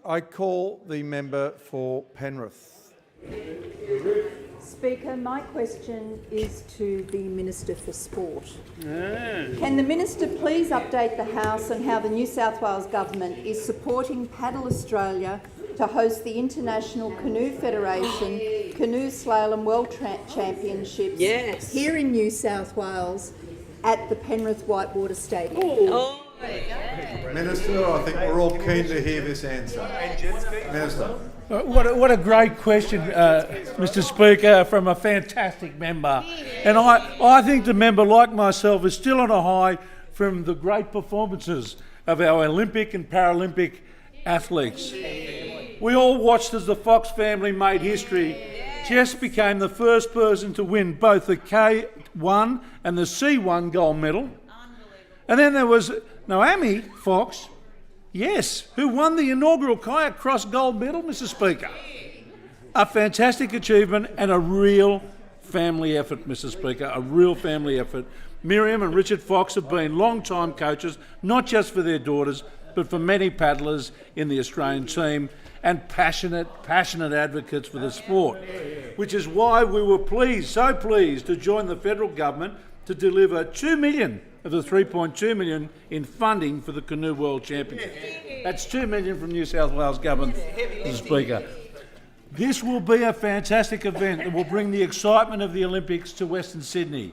I call the member for Penrith. Speaker, my question is to the Minister for Sport. Can the Minister please update the House on how the New South Wales Government is supporting Paddle Australia to host the International Canoe Federation Canoe Slalom World Championships here in New South Wales at the Penrith Whitewater Stadium? Minister, I think we're all keen to hear this answer. Minister. What a great question, Mr. Speaker, from a fantastic member. And I think the member, like myself, is still on a high from the great performances of our Olympic and Paralympic athletes. We all watched as the Fox family made history. Jess became the first person to win both the K1 and the C1 gold medal. And then there was Naomi Fox, who won the inaugural kayak cross gold medal, Mr. Speaker. A fantastic achievement and a real family effort, Mr. Speaker, a real family effort. Miriam and Richard Fox have been long-time coaches, not just for their daughters, but for many paddlers in the Australian team, and passionate advocates for the sport, which is why we were so pleased to join the federal government to deliver $2 million of the $3.2 million in funding for the Canoe World Championship. That's $2 million from New South Wales Government, Mr. Speaker. This will be a fantastic event that will bring the excitement of the Olympics to Western Sydney.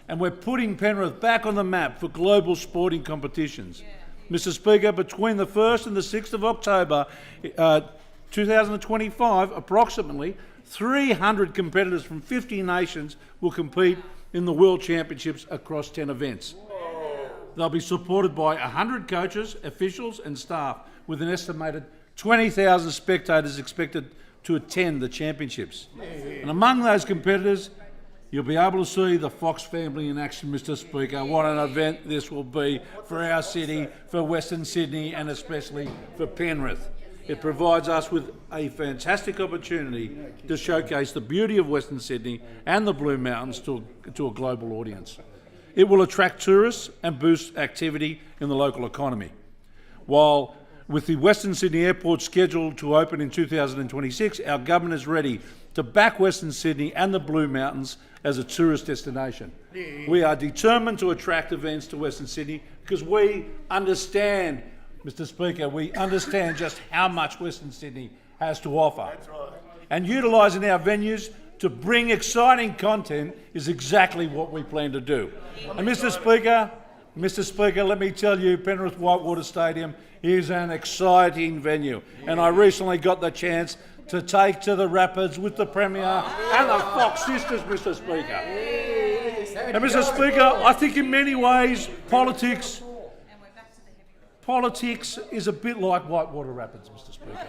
And we're putting Penrith back on the map for global sporting competitions. Mr. Speaker, between the 1st and the 6th of October 2025, approximately 300 competitors from 50 nations will compete in the World Championships across 10 events. They'll be supported by 100 coaches, officials and staff, with an estimated 20,000 spectators expected to attend the championships. And among those competitors, you'll be able to see the Fox family in action, Mr. Speaker. What an event this will be for our city, for Western Sydney and especially for Penrith. It provides us with a fantastic opportunity to showcase the beauty of Western Sydney and the Blue Mountains to a global audience. It will attract tourists and boost activity in the local economy. While with the Western Sydney Airport scheduled to open in 2026, our government is ready to back Western Sydney and the Blue Mountains as a tourist destination. We are determined to attract events to Western Sydney because we understand, Mr. Speaker, we understand just how much Western Sydney has to offer. That's right. And utilising our venues to bring exciting content is exactly what we plan to do. And Mr. Speaker, let me tell you, Penrith Whitewater Stadium is an exciting venue. And I recently got the chance to take to the Rapids with the Premier and the Fox sisters, Mr. Speaker. And Mr. Speaker, I think in many ways politics is a bit like Whitewater Rapids, Mr. Speaker.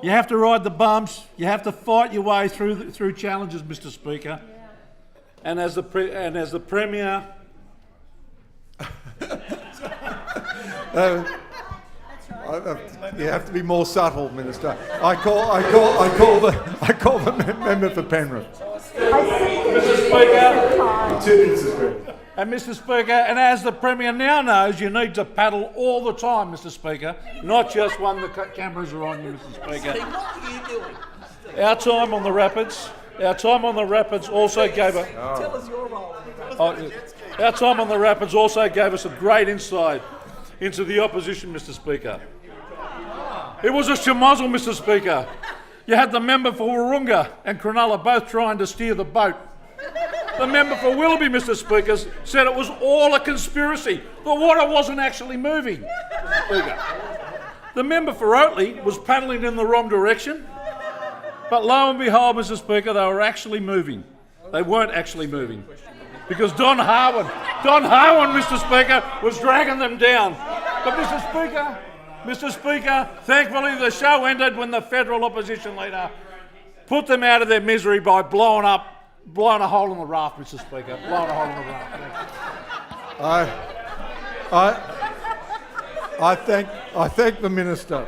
You have to ride the bumps, you have to fight your way through challenges, Mr. Speaker. And as the Premier, you have to be more subtle, Minister. I call the member for Penrith. Mr. Speaker. 2 minutes is great. And Mr. Speaker, and as the Premier now knows, you need to paddle all the time, Mr. Speaker, not just when the cameras are on you, Mr. Speaker. Our time on the Rapids also gave us. Tell us your role. Our time on the Rapids also gave us a great insight into the opposition, Mr. Speaker. It was a schmozzle, Mr. Speaker. You had the member for Wahroonga and Cronulla both trying to steer the boat. The member for Willoughby, Mr. Speaker, said it was all a conspiracy. The water wasn't actually moving, Mr. Speaker. The member for Oatley was paddling in the wrong direction, but lo and behold, Mr. Speaker, they were actually moving. They weren't actually moving because Don Harwin, Mr. Speaker, was dragging them down. But Mr. Speaker, thankfully the show ended when the federal opposition leader put them out of their misery by blowing a hole in the raft, Mr. Speaker. Blowing a hole in the raft. I thank the Minister.